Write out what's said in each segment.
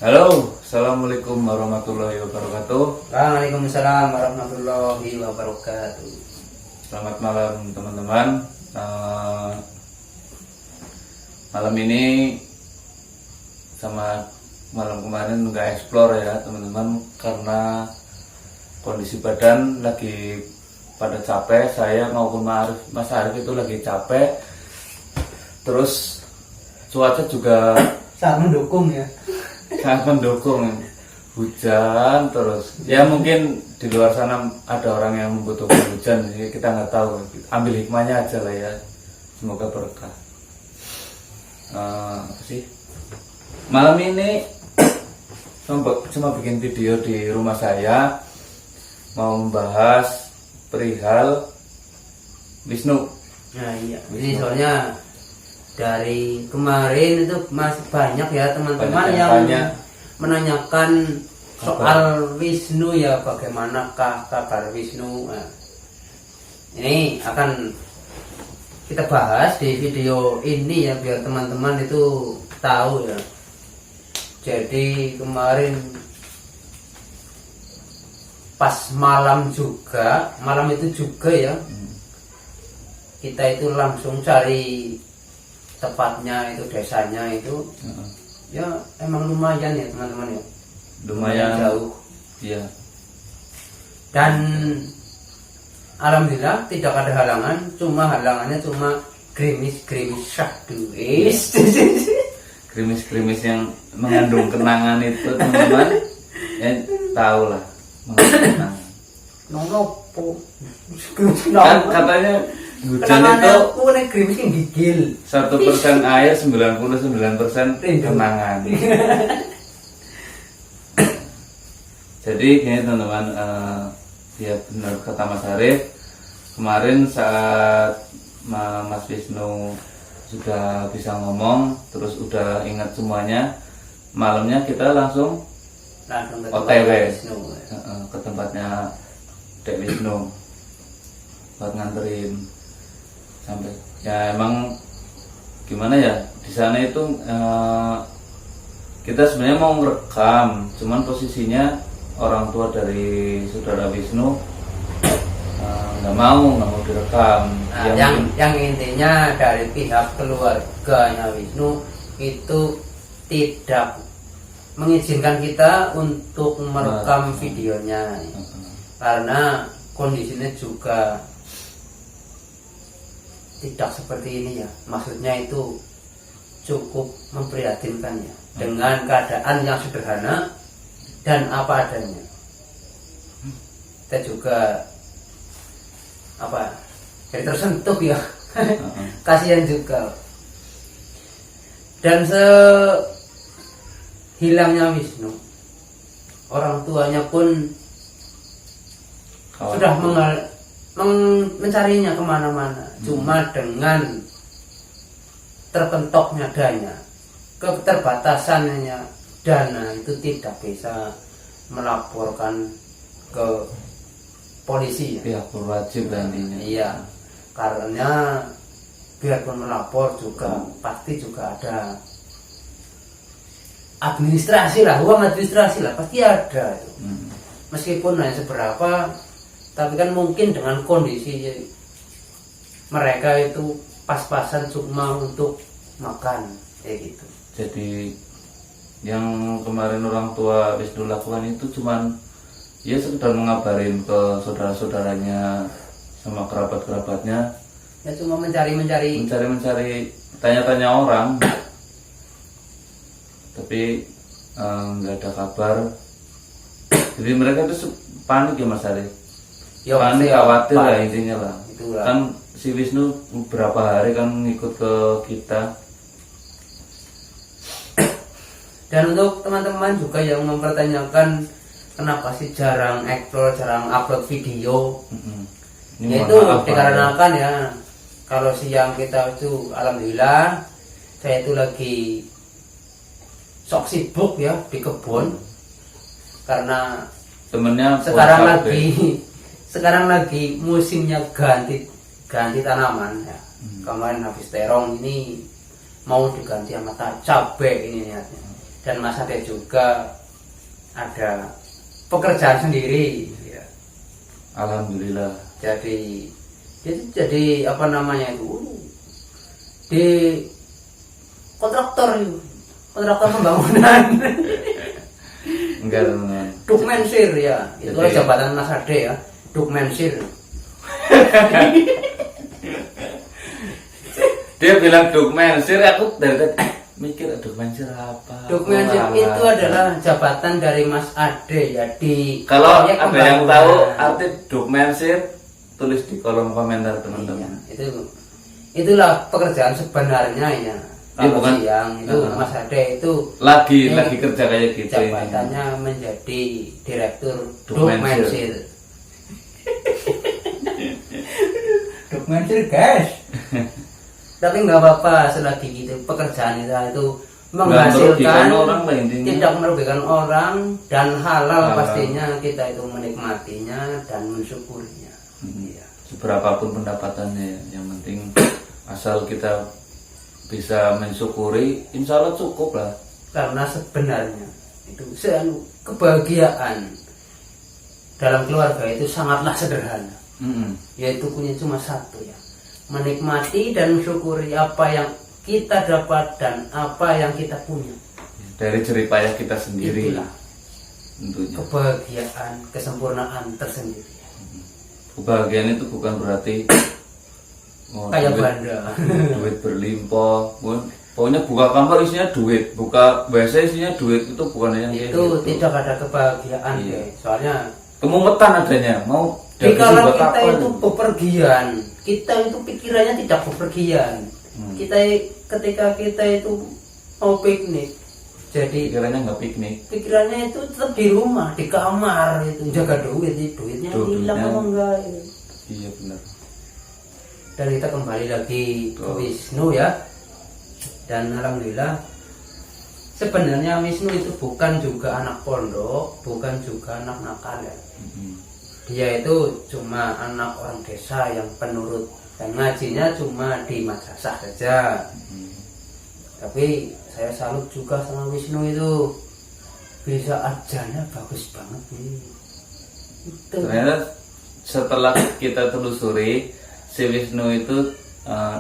Halo, assalamualaikum warahmatullahi wabarakatuh. Waalaikumsalam warahmatullahi wabarakatuh. Selamat malam teman-teman. Malam ini sama malam kemarin nggak explore ya teman-teman, karena kondisi badan lagi pada capek. Saya maupun Mas Arif itu lagi capek. Terus cuaca juga Sangat mendukung ya. sangat mendukung, hujan terus. Ya mungkin di luar sana ada orang yang membutuhkan hujan, jadi kita nggak tahu. Ambil hikmahnya aja lah ya. Semoga berkah. Apa sih? Malam ini cuma bikin video di rumah saya, mau membahas perihal Wisnu. Nah iya, ini soalnya dari kemarin itu masih banyak ya teman-teman yang menanyakan soal Wisnu ya, bagaimanakah kabar Wisnu. Nah, ini akan kita bahas di video ini ya, biar teman-teman itu tahu ya. Jadi kemarin pas malam itu juga ya, kita itu langsung cari tepatnya itu, desanya itu ya emang lumayan ya teman-teman ya, Lumayan jauh ya. dan alhamdulillah tidak ada halangan, halangannya cuma gerimis syahdu Krimis-krimis yang mengandung kenangan itu teman-teman ya tahu lah, mengandung kenangan. Kan katanya hujan itu gerimis yang gigil, 1% air, 99% kenangan. Jadi gini teman-teman, ya benar kata Mas Arif, kemarin saat Mas Wisnu sudah bisa ngomong, terus udah ingat semuanya, malamnya kita langsung ke OTW Wisnu. ke tempatnya Dek Wisnu buat nganterin sampai. Ya emang gimana ya, di sana itu kita sebenarnya mau ngerekam, cuman posisinya orang tua dari saudara Wisnu nggak mau direkam. Nah, yang intinya dari pihak keluarganya Wisnu itu tidak mengizinkan kita untuk merekam videonya, karena kondisinya juga tidak seperti ini ya. Maksudnya itu cukup memprihatinkan ya, dengan keadaan yang sederhana dan apa adanya. Kita juga jadi tersentuh ya. Kasihan juga. Dan sehilangnya Wisnu, orang tuanya pun sudah mencarinya kemana-mana. Cuma dengan terpentoknya dana, keterbatasannya dana, itu tidak bisa melaporkan ke polisi ya. Pihak berwajib nantinya. Iya, karena biarpun melapor juga pasti juga ada administrasi lah, uang administrasi lah pasti ada. Meskipun hanya seberapa, tapi kan mungkin dengan kondisi mereka itu pas-pasan cuma untuk makan kayak gitu. Jadi yang kemarin orang tua Wisnu lakukan itu cuman ya sekedar mengabarin ke saudara-saudaranya sama kerabat-kerabatnya. Ya cuma mencari tanya-tanya orang. Tapi nggak ada kabar. Jadi mereka tuh panik ya Mas Arif. Ya, panik, khawatir lah intinya lah. Itulah. Kan si Wisnu beberapa hari kan ngikut ke kita. Dan untuk teman-teman juga yang mempertanyakan kenapa sih jarang explore, jarang upload video, yaitu dikarenakan ya, kalau siang kita itu alhamdulillah saya itu lagi sok sibuk ya di kebun, karena temennya sekarang lagi musimnya ganti tanaman ya. Kemarin habis terong, ini mau diganti sama cabai ini niatnya. dan Mas Ade juga ada pekerjaan sendiri ya. Alhamdulillah. Jadi apa namanya itu, di kontraktor pembangunan. Enggak teman. Dukmensir ya, itulah Jadi- jabatan Mas Ade ya, Dukmensir. Dia bilang Dukmensir, aku dari tadi mikir Dukmensir apa? Dukmensir Oh, itu alah. adalah jabatan dari Mas Ade ya di Kalau proyek ada yang pembangunan. tahu arti Dukmensir, tulis di kolom komentar Iya, teman-teman. itulah pekerjaan sebenarnya ya. Iya, Kalau bukan? siang itu Nah. Mas Ade itu Lagi ini kerja kayak gitu ini. jabatannya menjadi direktur Dukmensir. Dukmensir. Dukmensir guys. Tapi nggak apa-apa selagi gitu pekerjaan itu merugikan menghasilkan, orang lah intinya. tidak merugikan orang dan halal Halal. pastinya, kita itu menikmatinya dan mensyukurinya. Iya. Seberapapun pendapatannya ya, yang penting asal kita bisa mensyukuri, insya Allah cukup lah. Karena sebenarnya itu kebahagiaan dalam keluarga itu sangatlah sederhana, yaitu punya cuma satu ya, menikmati dan mensyukuri apa yang kita dapat dan apa yang kita punya. Dari jeripayah kita sendiri Itulah tentunya. kebahagiaan, kesempurnaan tersendiri. Kebahagiaan itu bukan berarti Kayak duit, banda. duit berlimpah. Pokoknya buka kamar isinya duit, buka WC isinya duit, itu bukan yang kayak Itu gitu. tidak ada kebahagiaan Iya. guys. Soalnya Kemumetan adanya, mau dikala buat kita apa itu bepergian, kita itu pikirannya tidak bepergian. Ketika kita itu mau piknik, jadi pikirannya nggak piknik. pikirannya itu tetap di rumah, di kamar itu jaga duitnya Duitnya. hilang apa enggak itu. Iya benar. Dan kita kembali lagi ke Betul. Wisnu ya. Dan alhamdulillah sebenarnya Wisnu itu bukan juga anak pondok, bukan juga anak nakal ya. Dia itu cuma anak orang desa yang penurut dan ngajinya cuma di madrasah saja. Tapi saya salut juga sama Wisnu itu, bisa ajarnya bagus banget nih. Itu Ternyata setelah kita telusuri, si Wisnu itu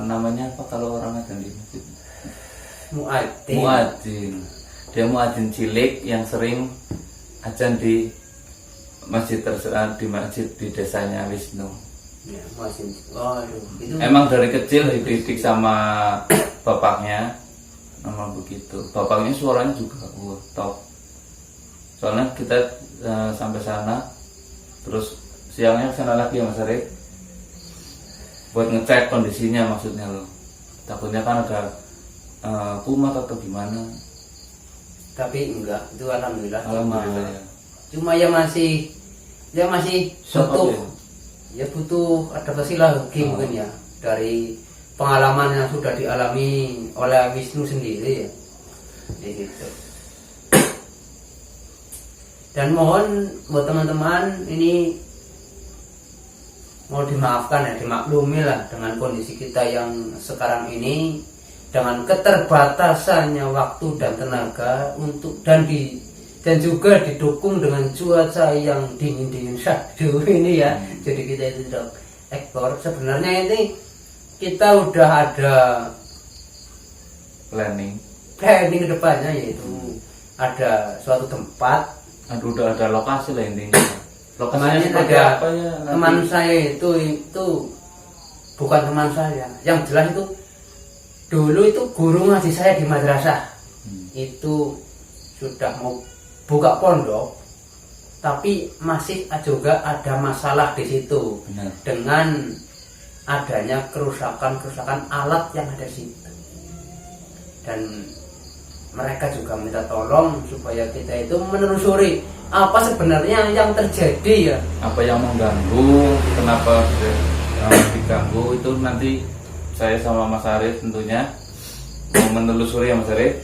namanya apa kalau orang ada di masjid? muadzin. Muadzin. Dia muadzin cilik yang sering ajan di masjid di masjid di desanya Wisnu. Ya, muadzin. Waduh, itu Emang dari kecil dididik sama bapaknya, memang begitu. Bapaknya suaranya juga top. Soalnya kita sampai sana, terus siangnya sana lagi ya Mas Arif, buat ngecek kondisinya maksudnya loh. Takutnya kan ada kumat atau gimana. tapi enggak, itu alhamdulillah, Alhamdulillah ya. cuma ya masih Shock butuh up ya butuh adaptasi lagi mungkin ya dari pengalaman yang sudah dialami oleh Wisnu sendiri ya. Jadi gitu. Dan mohon buat teman-teman ini mau dimaafkan ya, dimaklumi lah dengan kondisi kita yang sekarang ini, dengan keterbatasannya waktu dan tenaga untuk dan juga didukung dengan cuaca yang dingin syahdu ini ya. Jadi kita itu tidak ekspor. Sebenarnya ini kita udah ada planning. planning ke depannya, yaitu ada suatu tempat. Aduh, udah ada lokasi lah intinya. Lokasinya Kemarin seperti ada apa ya? Nanti? teman saya itu bukan teman saya. Yang jelas itu dulu itu guru ngaji saya di madrasah. Itu sudah mau buka pondok, tapi masih juga ada masalah di situ. Benar. Dengan adanya kerusakan alat yang ada di situ. Dan mereka juga minta tolong supaya kita itu menelusuri apa sebenarnya yang terjadi ya. Apa yang mengganggu, kenapa diganggu, itu nanti saya sama Mas Arif tentunya mau menelusuri ya Mas Arif.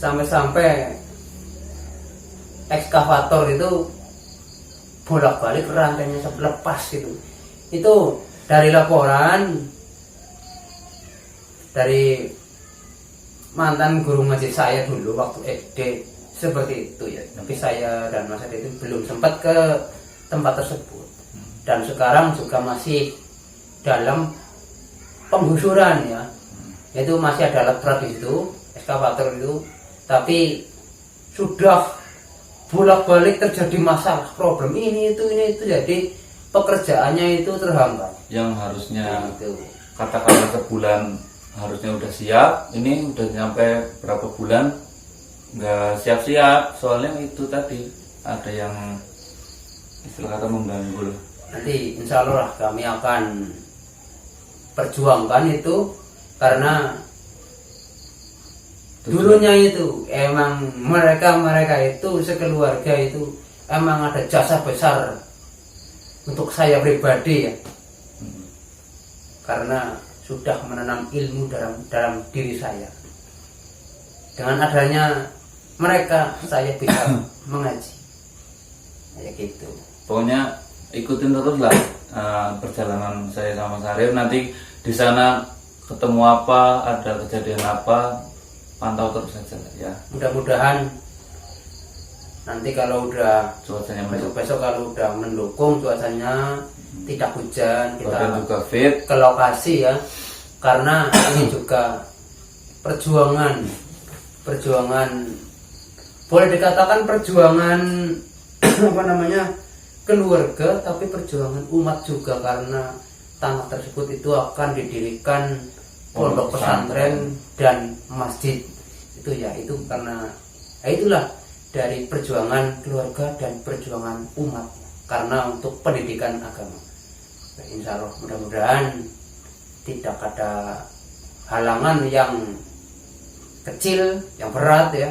Sampai-sampai ekskavator itu bolak-balik rantainya lepas gitu. Itu dari laporan dari mantan guru ngaji saya dulu waktu SD seperti itu ya. Tapi saya dan Mas Ade itu belum sempat ke tempat tersebut. Dan sekarang juga masih dalam penggusuran ya. Itu masih ada alat berat di situ, ekskavator itu. Tapi sudah bolak-balik terjadi masalah, problem ini itu, jadi pekerjaannya itu terhambat. Yang harusnya Itu. katakanlah sebulan harusnya udah siap, ini udah nyampe berapa bulan nggak siap-siap, soalnya itu tadi ada yang istilah kata mengganggu lah. Nanti insya Allah kami akan perjuangkan itu, karena dulunya itu emang mereka itu sekeluarga itu emang ada jasa besar untuk saya pribadi ya, karena sudah menanam ilmu dalam diri saya. Dengan adanya mereka saya bisa mengaji kayak gitu. Pokoknya ikutin terus lah perjalanan saya sama Sarif. Nanti di sana ketemu apa, ada kejadian apa, pantau terus saja ya. Mudah-mudahan nanti kalau udah Cuacanya besok kalau udah mendukung, cuacanya tidak hujan, kita badan juga fit. ke lokasi ya, karena ini juga perjuangan boleh dikatakan perjuangan apa namanya keluarga, tapi perjuangan umat juga, karena tanah tersebut itu akan didirikan pondok pesantren dan masjid itu ya, itu karena itulah dari perjuangan keluarga dan perjuangan umat karena untuk pendidikan agama. Insya Allah mudah-mudahan tidak ada halangan yang kecil, yang berat ya,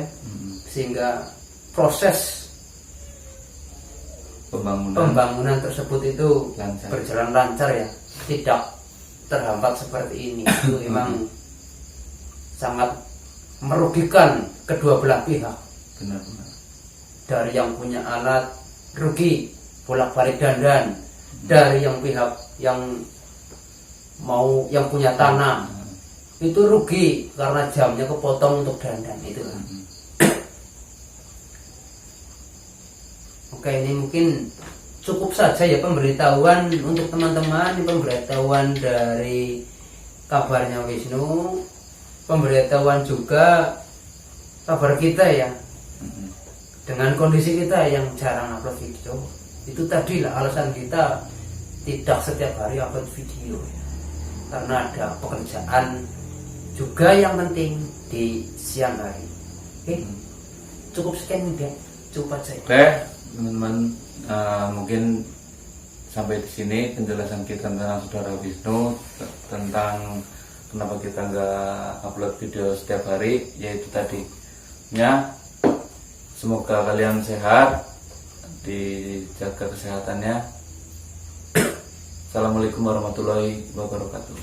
sehingga proses pembangunan tersebut itu lancar. Berjalan lancar ya, tidak terhambat seperti ini. Itu memang sangat merugikan kedua belah pihak. Benar-benar. Dari yang punya alat rugi bolak-balik dandan, dari yang pihak yang punya tanah itu rugi karena jamnya kepotong untuk dandan itu. Oke, ini mungkin cukup saja ya pemberitahuan untuk teman-teman, pemberitahuan dari kabarnya Wisnu, pemberitahuan juga kabar kita ya, dengan kondisi kita yang jarang upload video. Itu tadilah alasan kita tidak setiap hari upload video ya, karena ada pekerjaan juga yang penting di siang hari. Oke, cukup sekian ya, cukup aja. Oke, teman-teman, mungkin sampai di sini penjelasan kita tentang saudara Wisnu, tentang kenapa kita nggak upload video setiap hari, yaitu tadi ya. Semoga kalian sehat, dijaga kesehatannya. Assalamualaikum warahmatullahi wabarakatuh.